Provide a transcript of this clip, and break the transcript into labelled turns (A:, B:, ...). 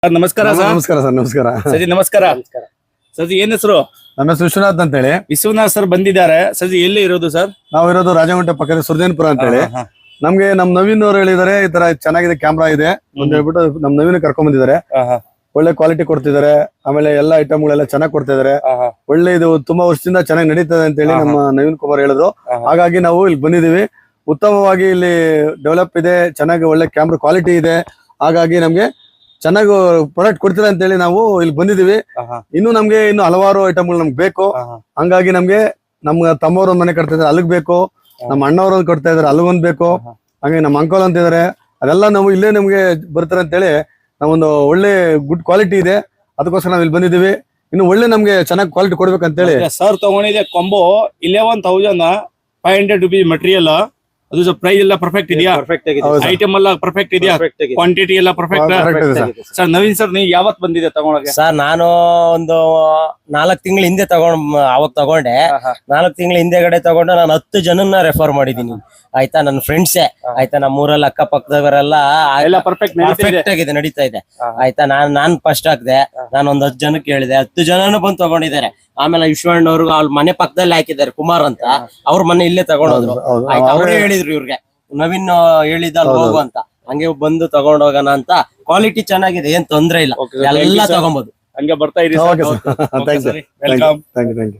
A: Sir ನಮಸ್ಕಾರ sir.
B: ನಮಸ್ಕಾರ sir. ನಮಸ್ಕಾರ
A: ಸಜಿ ನಮಸ್ಕಾರ. ಸಜಿ ಏನ್ ಹೆಸರು?
B: ನಮ್ಮ ಹೆಸರು ವಿಶ್ವನಾಥ್ ಅಂತ ಹೇಳಿ.
A: ವಿಶ್ವನಾಥ್ ಸರ್ ಬಂದಿದ್ದಾರೆ. ಸಜಿ ಎಲ್ಲಿ ಇರೋದು ಸರ್?
B: ನಾವು ಇರೋದು ರಾಜಗುಂಟೆ ಪಕ್ಕದ ಸುರ್ಜೇನ್ಪುರ ಅಂತ ಹೇಳಿ. ನಮ್ಗೆ ನಮ್ ನವೀನ್ ಅವರು ಹೇಳಿದಾರೆ ಈ ತರ ಚೆನ್ನಾಗಿದೆ ಕ್ಯಾಮ್ರಾ ಇದೆ ಅಂತ ಹೇಳ್ಬಿಟ್ಟು ನಮ್ ನವೀನ್ ಕರ್ಕೊಂಡ್ ಬಂದಿದ್ದಾರೆ. ಒಳ್ಳೆ ಕ್ವಾಲಿಟಿ ಕೊಡ್ತಿದ್ದಾರೆ. ಆಮೇಲೆ ಎಲ್ಲಾ ಐಟಮ್ ಗಳೆಲ್ಲ ಚೆನ್ನಾಗಿ ಕೊಡ್ತಾ ಇದಾರೆ. ಒಳ್ಳೆ ಇದು ತುಂಬಾ ವರ್ಷದಿಂದ ಚೆನ್ನಾಗಿ ನಡೀತದೆ ಅಂತ ಹೇಳಿ ನಮ್ಮ ನವೀನ್ ಕುಮಾರ್ ಹೇಳಿದ್ರು. ಹಾಗಾಗಿ ನಾವು ಇಲ್ಲಿ ಬಂದಿದೀವಿ. ಉತ್ತಮವಾಗಿ ಇಲ್ಲಿ ಡೆವಲಪ್ ಇದೆ, ಚೆನ್ನಾಗಿ ಒಳ್ಳೆ ಕ್ಯಾಮ್ರಾ ಕ್ವಾಲಿಟಿ ಇದೆ. ಹಾಗಾಗಿ ನಮ್ಗೆ ಚೆನ್ನಾಗಿ ಪ್ರಾಡಕ್ಟ್ ಕೊಡ್ತೀರಾ ಅಂತ ಹೇಳಿ ನಾವು ಇಲ್ಲಿ ಬಂದಿದೀವಿ. ಇನ್ನು ಹಲವಾರು ಐಟಮ್ಗಳು ನಮ್ಗೆ ಬೇಕು. ಹಂಗಾಗಿ ನಮ್ಗೆ ನಮ್ಮ ತಮ್ಮವ್ರ ಒಂದ್ ಮನೆ ಕಟ್ತಾ ಇದಾರೆ, ಅಲ್ಲಿಗ್ ಬೇಕು. ನಮ್ಮ ಅಣ್ಣವ್ರ ಒಂದ್ ಕೊಡ್ತಾ ಇದಾರೆ, ಅಲ್ಲಿಗೊಂದ್ ಬೇಕು. ಹಂಗೆ ನಮ್ಮ ಅಂಕಲ್ ಅಂತ ಇದಾರೆ, ಅದೆಲ್ಲ ನಾವು ಇಲ್ಲೇ ನಮ್ಗೆ ಬರ್ತಾರೆ ಅಂತ ಹೇಳಿ ನಾವೊಂದು ಒಳ್ಳೆ ಗುಡ್ ಕ್ವಾಲಿಟಿ ಇದೆ. ಅದಕ್ಕೋಸ್ಕರ ನಾವ್ ಇಲ್ಲಿ ಬಂದಿದೀವಿ. ಇನ್ನು ಒಳ್ಳೆ ನಮ್ಗೆ ಚೆನ್ನಾಗಿ ಕ್ವಾಲಿಟಿ ಕೊಡ್ಬೇಕಂತ ಹೇಳಿ
A: ಸರ್ ತಗೊಂಡಿದೆ ಕೊಂಬೋ 11,500 ರುಪೀಸ್ ಮೆಟೀರಿಯಲ್. ಅದು ಪ್ರೈಸ್ ಎಲ್ಲ ಪರ್ಫೆಕ್ಟ್ ಇದೆಯಾ? ಐಟಮ್ ಎಲ್ಲ ಪರ್ಫೆಕ್ಟ್ ಇದೆಯಾ? ಕ್ವಾಂಟಿಟಿ ಎಲ್ಲ ಪರ್ಫೆಕ್ಟ್? ಸರ್ ನವೀನ್ ಸರ್ ನೀವು ಯಾವತ್ ಬಂದಿದೆ ತಗೊಳಕ್ಕೆ?
C: ಸರ್ ನಾನು ಒಂದು 4 ತಿಂಗಳ ಹಿಂದೆ ಅವಾಗ ತಗೊಂಡೆ. 4 ತಿಂಗಳ ಹಿಂದೆಗಡೆ ತಗೊಂಡು ನಾನು 10 ಜನನ್ನ ರೆಫರ್ ಮಾಡಿದೀನಿ. ಆಯ್ತಾ, ನನ್ನ ಫ್ರೆಂಡ್ಸೇ ಆಯ್ತಾ, ನಮ್ಮ ಊರಲ್ಲಿ ಅಕ್ಕಪಕ್ಕದವರೆಲ್ಲ ಪರ್ಫೆಕ್ಟ್ ಆಗಿದೆ, ನಡೀತಾ ಇದೆ. ಆಯ್ತಾ, ನಾನ್ ಫಸ್ಟ್ ಹಾಕ್ದೆ. ನಾನು ಒಂದ್ 10 ಜನಕ್ಕೆ ಹೇಳಿದೆ, 10 ಜನನು ಬಂದು ತಗೊಂಡಿದ್ದಾರೆ. ಆಮೇಲೆ ವಿಶ್ವಣ್ಣವ್ರು ಅವ್ರ ಮನೆ ಪಕ್ಕದಲ್ಲಿ ಹಾಕಿದ್ದಾರೆ, ಕುಮಾರ್ ಅಂತ. ಅವ್ರ ಮನೆ ಇಲ್ಲೇ ತಗೊಂಡೋದ್ರು. ಆಯ್ತಾ, ಅವರೇ ಹೇಳಿದ್ರು ಇವ್ರಿಗೆ, ನವೀನ್ ಹೇಳಿದ ಹೋಗು ಅಂತ. ಹಂಗೆ ಬಂದು ತಗೊಂಡೋಗೋಣ ಅಂತ. ಕ್ವಾಲಿಟಿ ಚೆನ್ನಾಗಿದೆ, ಏನ್ ತೊಂದ್ರೆ ಇಲ್ಲ, ಎಲ್ಲ ತಗೊಂಬೋದು.
A: ಹಂಗೆ ಬರ್ತಾ ಇರಿ.
B: ವೆಲ್ಕಮ್. Thank you.